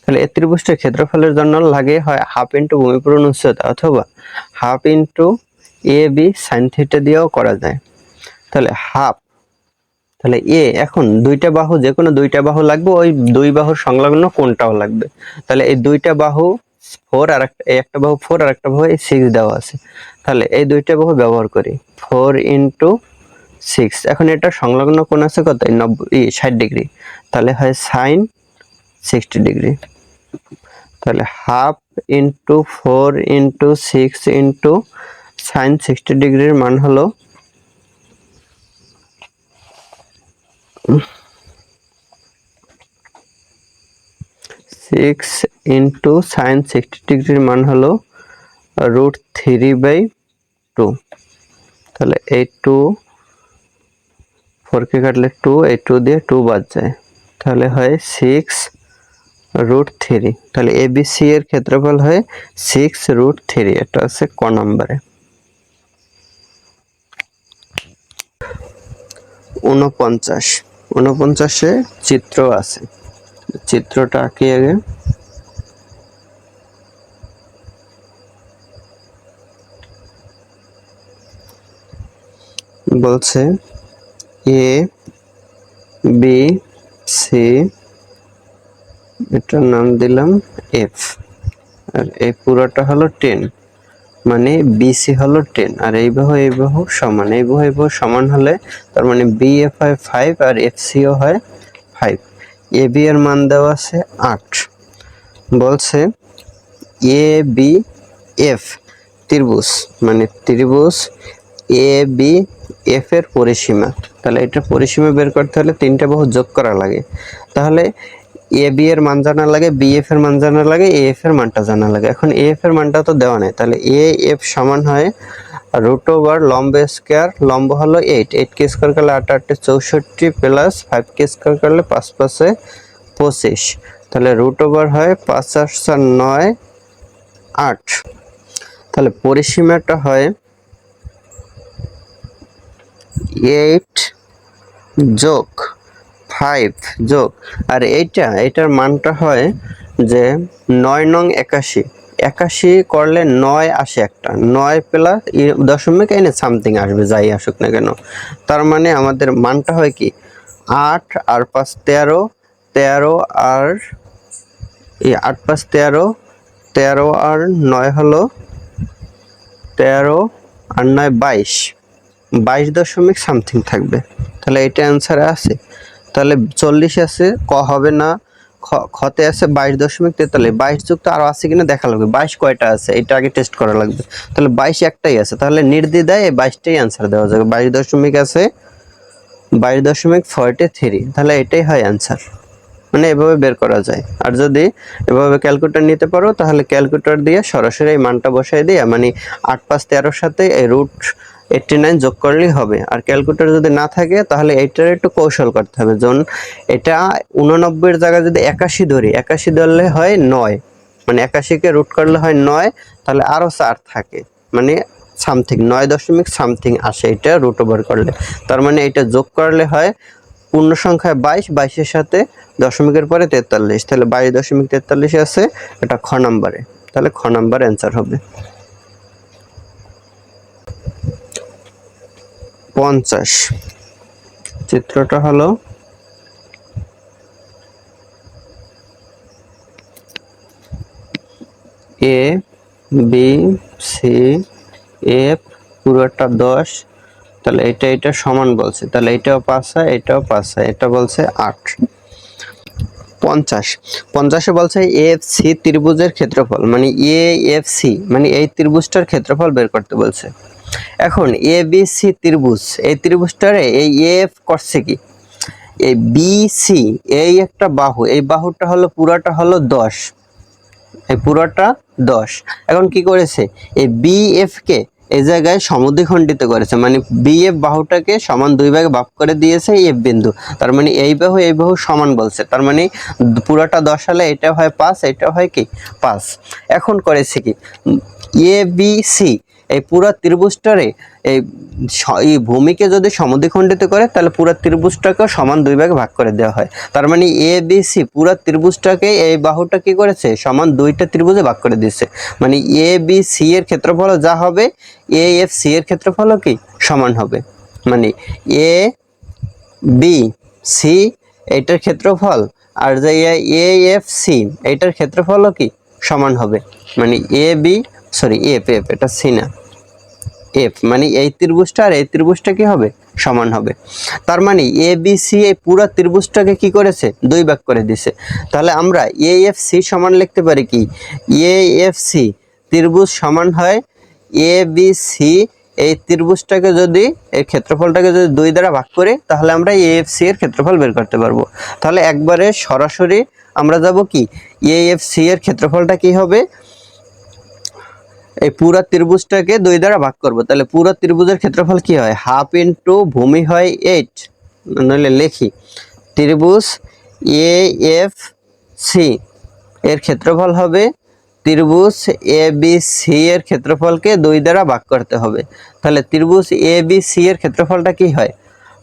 তাহলে এই ত্রিভুজটার ক্ষেত্রফলের জন্য লাগে হয় হাফ ইন্টু ভূমি পূরণ উচ্চতা, অথবা half into A B sign theta দিয়েও করা যায়। তাহলে হাফ, তাহলে এ, এখন দুইটা বাহু, যে কোনো দুইটা বাহু লাগবে, ওই দুই বাহুর সংলগ্ন কোণটাও লাগবে। তাহলে এই দুইটা বাহু 4 আর একটা বাহু 4 আর একটা বাহু 6 দেওয়া আছে। তাহলে এই দুইটা বাহু ব্যবহার করি, 4 ইন্টু 6। এখন এটা সংলগ্ন কোণ আছে কত? 60 ডিগ্রি। তাহলে হয় সাইন 60 ডিগ্রি। তাহলে half into 4 into 6 into sign 60 ডিগ্রির মান হলো 6 ইন্টু সাইন 60 ডিগ্রির মান হলো √3/2। তাহলে এই 2 4 কে কাটলে 2, এই 2 দিয়ে 2 বাদ যায়, তাহলে হয় 6√3। তাহলে এবিসি এর ক্ষেত্রফল হয় 6√3। এটা আছে ক নম্বরে। 49 চিত্র আছে, চিত্রটা আঁকি আগে। বলছে এ বি সি, এটার নাম দিলাম এফ, আর এই পুরোটা হলো 10, মানে বিসি হলো 10, আর এই বাহু সমান, এই বাহু সমান হলে তার মানে বিএফ হয় 5 আর এফসিও হয় 5। এবি এর মান দেওয়া আছে 8। বলছে এ বি এফ ত্রিভুজ, মানে ত্রিভুজ এ বি এফ এর পরিসীমা। তাহলে এটা পরিসীমা বের করতে হলে তিনটা বাহু যোগ করা লাগে। তাহলে এ বি এর মান জানা লাগে, বি এফ এর মান জানা লাগে, এ এফ এর মানটা জানা লাগে। এখন এ এফ এর মানটা তো দেওয়া নেই, তাহলে এ এফ সমান হয় √ লম্ব স্কয়ার, লম্ব হলো 8, 8 কে স্কয়ার করলে 8 8 64 প্লাস 5 কে স্কয়ার করলে 5 5 25। তাহলে √ হয় 5 8 9 8। তাহলে পরিসীমাটা হয় 8 যোগ 5 যোগ, আর এইটার মানটা হয় যে 9 নং 81। 81 করলে 9 আসে, একটা 9 প্লাস দশমিক এনে সামথিং আসবে, যাই আসুক না কেন। তার মানে আমাদের মানটা হয় কি 8 আর 5 13, 13 আর 8 5 13, 13 আর 9 হলো 13 আর 9 22, 22 দশমিক সামথিং থাকবে। তাহলে এটা অ্যান্সারে আছে। তাহলে 40 আছে, ক হবে না, খতে আছে 22.43। 22 যুক্ত আরো আছে কিনা দেখা লাগবে, 22 কয়টা আছে এটা আগে টেস্ট করা লাগবে। তাহলে 22 একটাই আছে, তাহলে নির্দ্বিধায় এই 22টাই অ্যান্সার দেওয়া যাবে। 22 দশমিক আছে, 22.43, তাহলে এটাই হয় অ্যান্সার। মানে এভাবে বের করা যায়। আর যদি এভাবে ক্যালকুলেটর নিতে পারো, তাহলে ক্যালকুলেটর দিয়ে সরাসরি এই মানটা বসাই দিয়ে, মানে 8 5 13 সাথে এই √89 যোগ করলেই হবে। আর ক্যালকুলেটর যদি না থাকে, তাহলে এটার একটু কৌশল করতে হবে। যেমন এটা 89 এর জায়গায় যদি 81 ধরি, 81 ধরলে হয় 9, মানে 81 কে রুট করলে হয় 9, তাহলে আরো 4 থাকে, মানে সামথিং 9 দশমিক সামথিং আসে এটা √ করলে। তার মানে এটা যোগ করলে হয় পূর্ণ সংখ্যা 22, 22 এর সাথে দশমিকের পরে 43, তাহলে 22.43 আছে, এটা খ নম্বরে। তাহলে খ নম্বর অ্যান্সার হবে। 50। চিত্রটা হলো এ বি সি এফ পুরোটা 10, তাহলে এটা সমান বলছে, তাহলে এটাও 5 হয়, এটাও 5 হয়, এটা বলছে 8। 50 বলছে এএফসি ত্রিভুজের ক্ষেত্রফল, মানে এএফসি মানে এই ত্রিভুজটার ক্ষেত্রফল বের করতে বলছে। এখন এ বি সি ত্রিভুজ, এই ত্রিভুজটারে এই এফ করছে কি, এই বি সি এই একটা বাহু, এই বাহুটা হলো পুরাটা হলো 10, এই পুরোটা 10। এখন কি করেছে, এই বি এফ কে এই জায়গায় সমদ্বিখণ্ডিত করেছে, মানে বি এফ বাহুটাকে সমান 2 ভাগে ভাগ করে দিয়েছে এফ বিন্দু, তার মানে এই বাহু সমান বলছে, তার মানে পুরোটা 10 হলে এটা হয় 5, এটা হয় কি 5। এখন করেছে কি, এ বি সি এই পুরো ত্রিভুজটারে এই ভূমিকে যদি সমদ্বিখণ্ডিত করে তাহলে পুরো ত্রিভুজটাকে সমান 2 ভাগে ভাগ করে দেওয়া হয়, তার মানে এ বি সি পুরো ত্রিভুজটাকে এই বাহুটা কি করেছে সমান 2টা ত্রিভুজে ভাগ করে দিয়েছে, মানে এ বি সি এর ক্ষেত্রফল যা হবে এ এফ সি এর ক্ষেত্রফল কি সমান হবে, মানে এ বি সি এটার ক্ষেত্রফল আর যে এ এফ সি এটার ক্ষেত্রফল কি সমান হবে, মানে a B sorry F F এটা সি না এফ, মানে এই ত্রিভুজটা আর এই ত্রিভুজটা কি হবে সমান হবে, তার মানে এ বি সি এই পুরো ত্রিভুজটাকে কি করেছে 2 ভাগ করে দিয়েছে। তাহলে আমরা এ এফ সি সমান লিখতে পারি কি, এ এফ সি ত্রিভুজ সমান হয় এ বি সি, এই ত্রিভুজটাকে যদি এর ক্ষেত্রফলটাকে যদি 2 দ্বারা ভাগ করি তাহলে আমরা এ এফ সি এর ক্ষেত্রফল বের করতে পারবো। তাহলে একবারে সরাসরি আমরা যাব কি, এ এফ সি এর ক্ষেত্রফলটা কি হবে, এই পুরো ত্রিভুজটাকে 2 দ্বারা ভাগ করব, তাহলে পুরো ত্রিভুজের ক্ষেত্রফল কি হয়, হাফ ইনটু ভূমি হয় 8, নইলে লিখি ত্রিভুজ এ এফ সি এর ক্ষেত্রফল হবে ত্রিভুজ এ বি সি এর ক্ষেত্রফলকে 2 দ্বারা ভাগ করতে হবে, তাহলে ত্রিভুজ এ বি সি এর ক্ষেত্রফলটা কি হয়,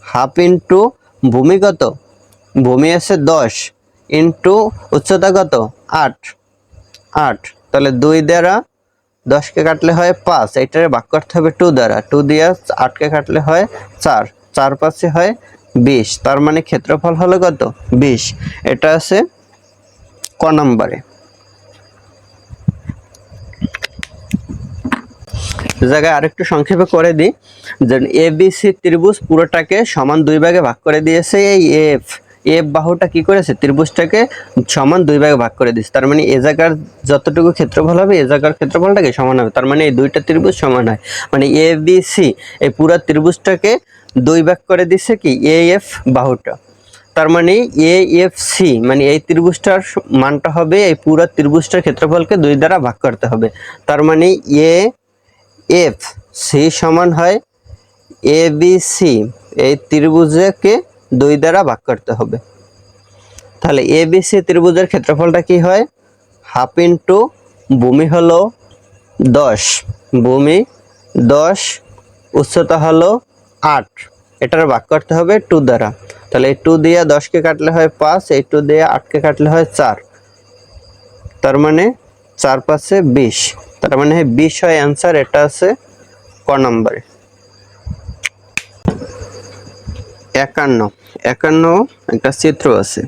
হাফ ইনটু ভূমি কত, ভূমি আছে 10 ইনটু উচ্চতা কত 8, তাহলে 2 দ্বারা 10 কে কাটলে হয় 5, এটারে ভাগ করতে হবে 2 দ্বারা, 2 দিয়ে 8 কে কাটলে হয় 4, 4 5 হয় 20, তার মানে ক্ষেত্রফল হলো কত 20। এটা আছে ক নম্বরে। জায়গায় আরেকটু সংক্ষেপে করে দিই, যে এ বি সি ত্রিভুজ পুরোটাকে সমান 2 ভাগে ভাগ করে দিয়েছে, এই এফ এফ বাহুটা কি করেছে ত্রিভুজটাকে সমান 2 ভাগে ভাগ করে দিয়েছে, তার মানে এ জায়গার যতটুকু ক্ষেত্রফল হবে এ জায়গার ক্ষেত্রফলটাকে সমান হবে, তার মানে এই 2টা ত্রিভুজ সমান হয়, মানে এ বি সি এই পুরো ত্রিভুজটাকে 2 ভাগ করে দিচ্ছে কি এ এফ বাহুটা, তার মানে এ এফ সি মানে এই ত্রিভুজটার মানটা হবে এই পুরো ত্রিভুজটার ক্ষেত্রফলকে 2 দ্বারা ভাগ করতে হবে, তার মানে এ এফ সি সমান হয় এ বি সি এই ত্রিভুজকে 2 দ্বারা ভাগ করতে হবে, তাহলে এ বি সি ত্রিভুজের ক্ষেত্রফলটা কি হয়, হাফ ইনটু ভূমি হলো 10, ভূমি 10, উচ্চতা হলো 8, এটার ভাগ করতে হবে 2 দ্বারা, তাহলে এই 2 দিয়ে 10 কে কাটলে হয় 5, এই 2 দিয়ে 8 কে কাটলে হয় 4, তার মানে 4 5 20, তার মানে 20 হয় অ্যান্সার, এটা আছে ক নম্বরে। 51 একটা চিত্র আছে,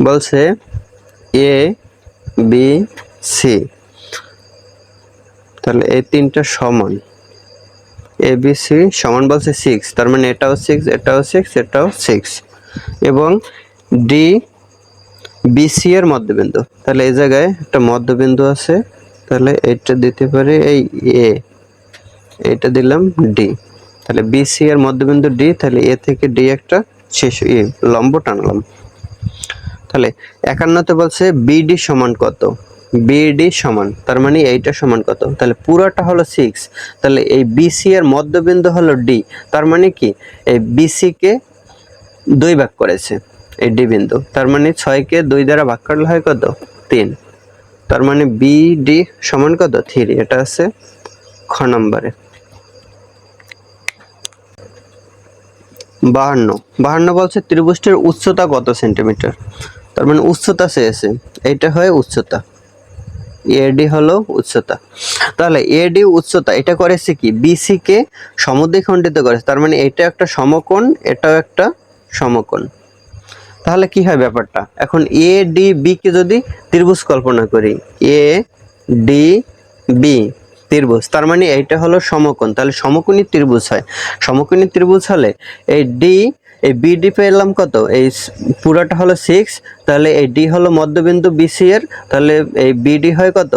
বলছে এ বি সি, তাহলে এই তিনটা সমান, এ বি সি সমান বলছে 6, তার মানে এটাও 6 এটাও 6 এটাও 6, এবং ডি বি সি এর মধ্যবিন্দু, তাহলে এই জায়গায় একটা মধ্যবিন্দু আছে, তাহলে এটা দিতে পারে এই এ, এটা দিলাম ডি, তাহলে বি সি এর মধ্যবিন্দু ডি, তাহলে এ থেকে ডি একটা শেষ লম্ব টানলাম। তাহলে 51তে বলছে বিডি সমান কত, বিডি সমান তার মানে এইটা সমান কত, তাহলে পুরোটা হলো 6, তাহলে এই বিসি এর মধ্যবিন্দু হলো ডি, তার মানে কি এই বিসি কে 2 ভাগ করেছে এই ডি বিন্দু, তার মানে 6 কে 2 দ্বারা ভাগ করলে হয় কত 3, তার মানে বিডি সমান কত 3, এটা আছে খ নম্বরে। 52 বলছে ত্রিভুজটির উচ্চতা কত সেন্টিমিটার, তার মানে উচ্চতা চেয়েছে, এইটা হয় উচ্চতা, এডি হলো উচ্চতা। তাহলে এডি উচ্চতা এটা করেছে কি বিসি কে সমদ্বিখণ্ডিত করেছে, তার মানে এটা একটা সমকোণ, এটাও একটা সমকোণ। তাহলে কি হয় ব্যাপারটা, এখন এ ডি বি কে যদি ত্রিভুজ কল্পনা করি, এ ডি বি ত্রিভুজ, তার মানে এইটা হলো সমকোণ, তাহলে সমকোণী ত্রিভুজ হয়। সমকোণী ত্রিভুজ হলে এই ডি এই বিডি পেলাম কত, এই পুরাটা হলো 6, তাহলে এই ডি হলো মধ্যবিন্দু বিসি এর, তাহলে এই বিডি হয় কত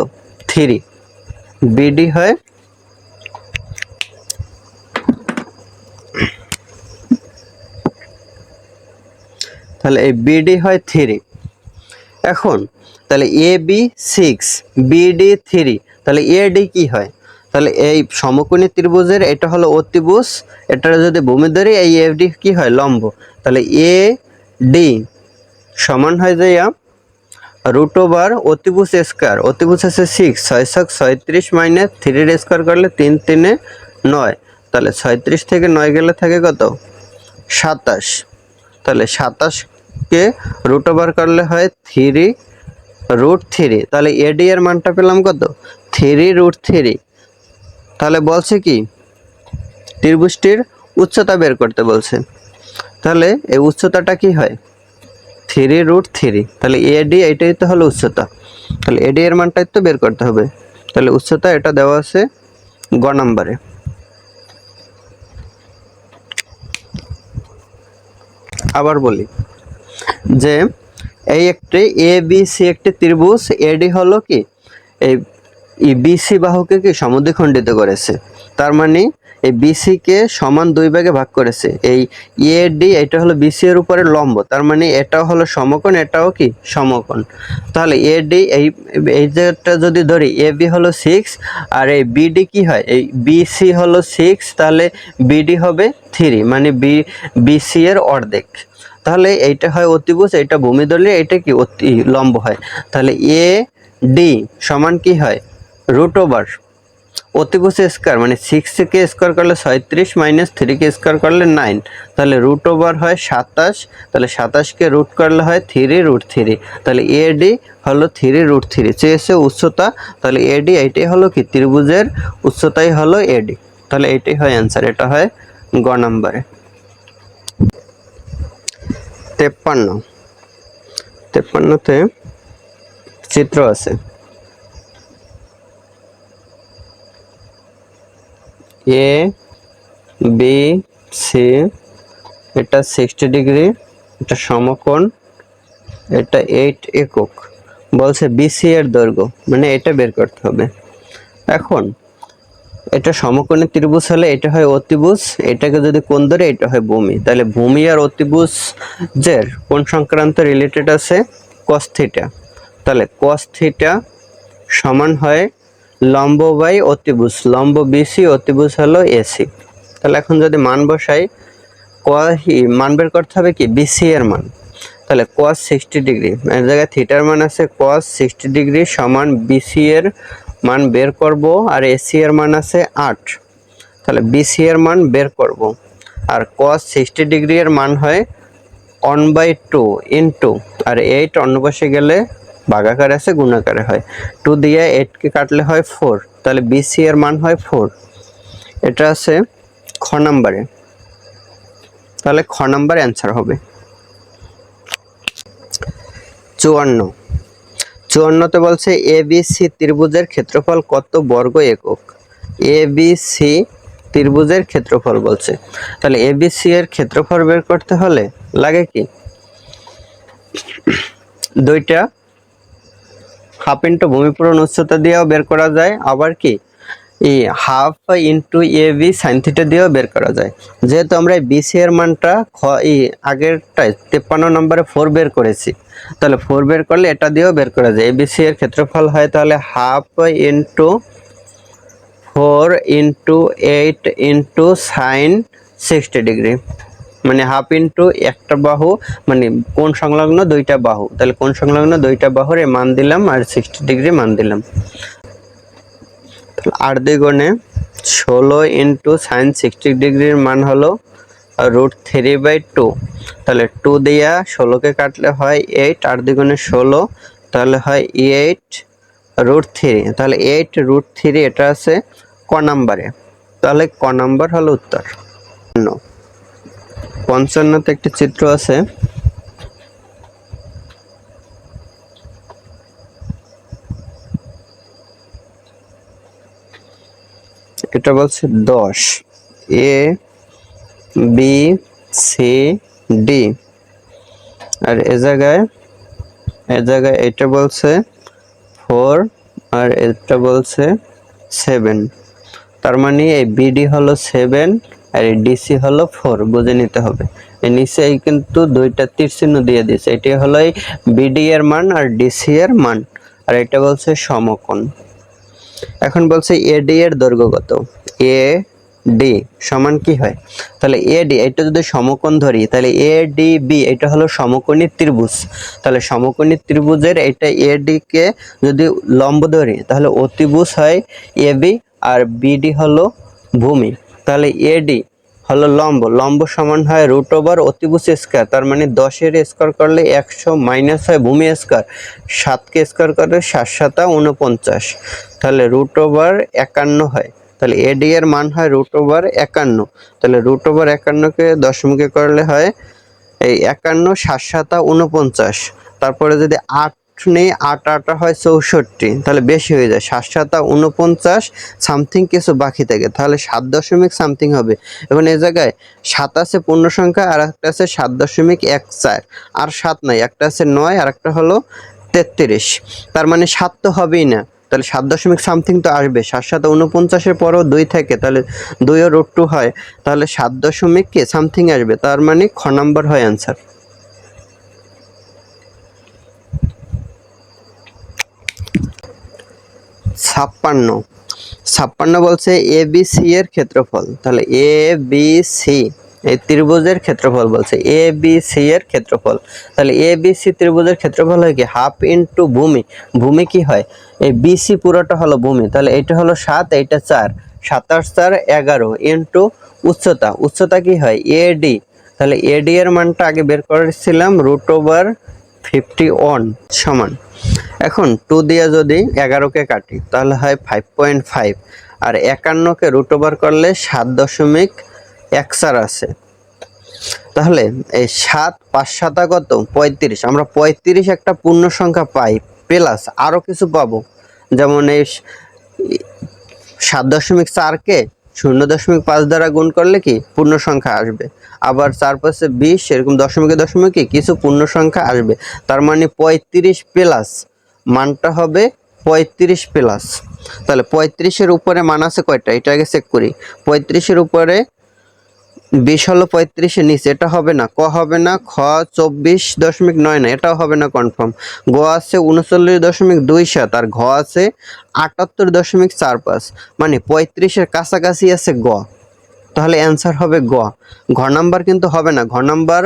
3, বিডি হয় তাহলে এই বিডি হয় 3। এখন তাহলে এ বি 6 বিডি 3, তাহলে এডি কি হয়, তাহলে এই সমকোণী ত্রিভুজের এটা হলো অতিভুজ, এটা যদি ভূমি ধরি এই এডি কি হয় লম্ব, তাহলে এ ডি সমান হয় যায় রুট ওভার অতিভুজ স্কয়ার, অতিভুজ আছে 6, 6 6 36 মাইনাস 3 এর স্কয়ার করলে 3 3 এ 9, তাহলে 36 থেকে 9 গেলে থাকে কত 27, তাহলে 27 কে রুট ওভার করলে হয় 3 রুট 3, তাহলে এডি এর মানটা পেলাম কত 3 রুট 3। তাহলে বলছে কি ত্রিভুজটির উচ্চতা বের করতে বলছে, তাহলে এই উচ্চতাটা কি হয় 3 রুট 3, তাহলে এডি এটাই তো হলো উচ্চতা, তাহলে এডি এর মানটাই তো বের করতে হবে। তাহলে উচ্চতা এটা দেওয়া আছে গ নম্বরে। আবার বলি যে এই একটি এ বি সি একটি ত্রিভুজ, এডি হলো কি এই বিসি বাহুকে কি সমদ্বিখণ্ডিত করেছে, তার মানে এই বিসি কে সমান 2 ভাগে ভাগ করেছে, এই এডি এটা হলো বিসি এর উপরে লম্ব, তার মানে এটাও হলো সমকোণ, এটাও কি সমকোণ। তাহলে এডি এই যেটা যদি ধরি এবি হলো 6 আর এই বিডি কি হয় এই বিসি হলো 6, তাহলে বিডি হবে 3, মানে বিসি এর অর্ধেক। তাহলে এইটা হয় অতিভুজ, এটা ভূমি ধরলে এটা কি লম্ব হয়, তাহলে এ ডি সমান কি হয় রুট ওভার অতিভুজ স্কয়ার, মানে 6 কে স্কয়ার করলে 36 মাইনাস 3 কে স্কয়ার করলে 9, তাহলে রুট ওভার হয় 27, তাহলে 27 কে রুট করলে হয় 3 রুট 3, তাহলে এডি হলো 3 রুট 3 চেয়েছে উচ্চতা, তাহলে এডি এইটাই হলো কি ত্রিভুজের উচ্চতাই হলো এডি, তাহলে এইটাই হয় অ্যান্সার, এটা হয় গ নম্বরে। 53তে চিত্র আছে, এ বি সি এটা 60 ডিগ্রি, এটা সমকোণ, এটা 8 একক, বলছে বিসি এর দৈর্ঘ্য, মানে এটা বের করতে হবে। এখন এটা সমকোণী ত্রিভুজ হলে এটা হয় অতিভুজ, এটাকে যদি কোণ ধরে এটা হয় ভূমি, তাহলে ভূমি আর অতিভুজের কোণ সংক্রান্ত রিলেটেড আছে cos থিটা, তাহলে cos থিটা সমান হয় লম্ব বাই অতিভুজ, লম্ব বিসি, অতিভুজ হলো এসি। তাহলে এখন যদি মান বসাই মান বের করতে হবে কি বিসি এর মান, তাহলে cos 60 ডিগ্রি এর জায়গায় থিটার মান আছে cos 60 ডিগ্রি সমান বিসি এর মান বের করব, আর এসি এর মান আছে 8, তাহলে বিসি এর মান বের করব, আর cos 60 ডিগ্রি এর মান হয় 1/2 ইনটু, আর 8 অন্য পাশে গেলে ভাগাকারে আছে গুণাকারে হয়, 2 দিয়ে 8 কে কাটলে হয় 4, তাহলে বিসি এর মান হয় 4, এটা আছে খ নম্বরে, তাহলে খ নম্বর অ্যান্সার হবে। 54তে বলছে এবিসি ত্রিভুজের ক্ষেত্রফল কত বর্গ একক, এবিসি ত্রিভুজের ক্ষেত্রফল বলছে, তাহলে এবিসি এর ক্ষেত্রফল বের করতে হলে লাগে কি দুইটা হাফ ইন্টু ভূমি পূরণ উচ্চতা দিয়েও বের করা যায়, আবার কি এই half into A B sine theta দিয়েও বের করা যায়। যেহেতু আমরা বিসি এর মানটা আগেরটায় 53 নম্বরে 4 বের করেছি, তাহলে 4 বের করলে এটা দিয়েও বের করা যায়। এবিসি এর ক্ষেত্রফল হয় তাহলে half into 4 into 8 into sign 60 degree, মানে হাফ ইন্টু একটা বাহু, মানে কোণ সংলগ্ন দুইটা বাহু, তাহলে কোণ সংলগ্ন দুইটা বাহুর মান দিলাম আর 60 ডিগ্রি মান দিলাম, 8 দ্বিগুণে 16 ইন্টু সাইন 60 ডিগ্রির মান হলো √3/2, তাহলে 2 দিয়া 16 কে কাটলে হয় 8, 8 দ্বিগুণে 16, তাহলে হয় 8 √3, তাহলে 8√3 এটা আছে ক নাম্বারে, তাহলে ক নাম্বার হলো উত্তর। 55তে একটি চিত্র আছে, এটা বলছে 10 A B C D, আর এ জায়গায় এটা বলছে 4 আর এটা বলছে 7, তার মানে এই BD হলো 7 আর এই DC হলো 4, বুঝে নিতে হবে। এর নিচে কিন্তু দুইটা তীর চিহ্ন দিয়ে দিয়েছে, এটি হলো এই BD এর মান আর DC এর মান, আর এটা বলছে সমকোণ। এখন বলছে AD এর দৈর্ঘ্য কত, AD সমান কি হয়, তাহলে AD এটা যদি সমকোণ ধরি তাহলে ADB এটা হলো সমকোণী ত্রিভুজ, তাহলে সমকোণী ত্রিভুজের এটা AD কে যদি লম্ব ধরি তাহলে অতিভুজ হয় AB, আর BD হলো ভূমি, তাহলে AD হলো লম্ব সমান হয় √ অতিভুজ স্কয়ার, তার মানে 10 এর স্কয়ার করলে 100 মাইনাস হয় ভূমি স্কয়ার, 7 কে স্কয়ার করলে 7 7 49, তাহলে √51 হয়, তাহলে AD এর মান হয় √51, তাহলে √51 কে দশমিকে করলে হয় এই 51 7 7 49, তারপরে যদি 8 নেই 8 8 হয় 64, তাহলে বেশি হয়ে যায় 7 7 49 সামথিং কিছু বাকি থাকে, তাহলে 7 দশমিক সামথিং হবে। এখন এই জায়গায় 7 আছে পূর্ণ সংখ্যা আর একটা আছে 7.14, আর 7 নাই, একটা আছে 9 আর একটা হলো 33, তার মানে 7 তো হবেই না, তাহলে 7 দশমিক সামথিং তো আসবে, 7 7 49 এর পরেও 2 থাকে, তাহলে 2 ও √2 হয়, তাহলে 7 দশমিক কি সামথিং আসবে, তার মানে খ নাম্বার হয় অ্যান্সার। 56 বলছে ABC এর ক্ষেত্রফল, তাহলে ABC এই ত্রিভুজের ক্ষেত্রফল বলছে, ABC এর ক্ষেত্রফল, তাহলে ABC ত্রিভুজের ক্ষেত্রফল হয় কি হাফ ইনটু ভূমি কি হয়, এই BC পুরোটা হলো ভূমি, তাহলে এটা হলো 7 এইটা 4, 7 আর 4 11 ইনটু উচ্চতা কি হয় AD, তাহলে AD এর মানটা আগে বের করেছিলাম √51 সমান, এখন 2 দিয়ে যদি 11 কে কাটি তাহলে হয় 5.5, আর 51 কে √ওভার করলে 7.14 আছে, তাহলে এই 7 5 7 কত 35, আমরা 35 একটা পূর্ণ সংখ্যা পাই, প্লাস আরো কিছু পাবো, যেমন এই 7.4 কে 0.5 দ্বারা গুণ করলে কি পূর্ণ সংখ্যা আসবে, আবার 4 5 20 এরকম দশমিকে কিছু পূর্ণ সংখ্যা আসবে, তার মানে 35 প্লাস মানটা হবে 35 প্লাস, তাহলে 35 এর উপরে মান আছে কয়টা এটা আগে চেক করি, 35 এর উপরে 20 হলো 35 এর নিচে, এটা হবে না, ক হবে না, খ 24.9 না, এটাও হবে না কনফার্ম, গ আছে 39.27 আর ঘ আছে 78.45, মানে 35 এর কাছাকাছি আছে গ, তাহলে অ্যান্সার হবে ঘ নাম্বার কিন্তু হবে না, ঘ নাম্বার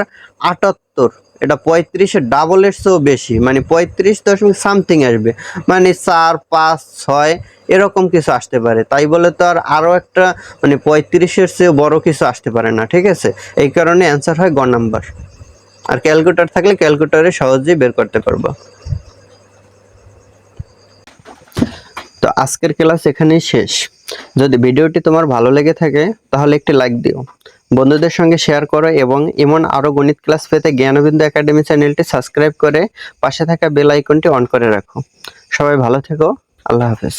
78, এটা 35 এর ডাবলের চেয়েও বেশি, মানে 35 দশমিক সামথিং আসবে, মানে 4 5 6 এরকম কিছু আসতে পারে, তাই বলে তো আর আরো একটা মানে 35 এর চেয়ে বড় কিছু আসতে পারে না, ঠিক আছে, এই কারণে অ্যান্সার হয় গ নাম্বার, আর ক্যালকুলেটর থাকলে ক্যালকুলেটরে সহজেই বের করতে পারবো। তো আজকের ক্লাস এখানেই শেষ, যদি ভিডিওটি তোমার ভালো লেগে থাকে তাহলে একটি লাইক দিও, বন্ধুদের সঙ্গে শেয়ার করো এবং এমন আরো গণিত ক্লাস পেতে জ্ঞানবিন্দু একাডেমি চ্যানেলটি সাবস্ক্রাইব করে পাশে থাকা বেল আইকনটি অন করে রাখো। সবাই ভালো থেকো, আল্লাহ হাফেজ।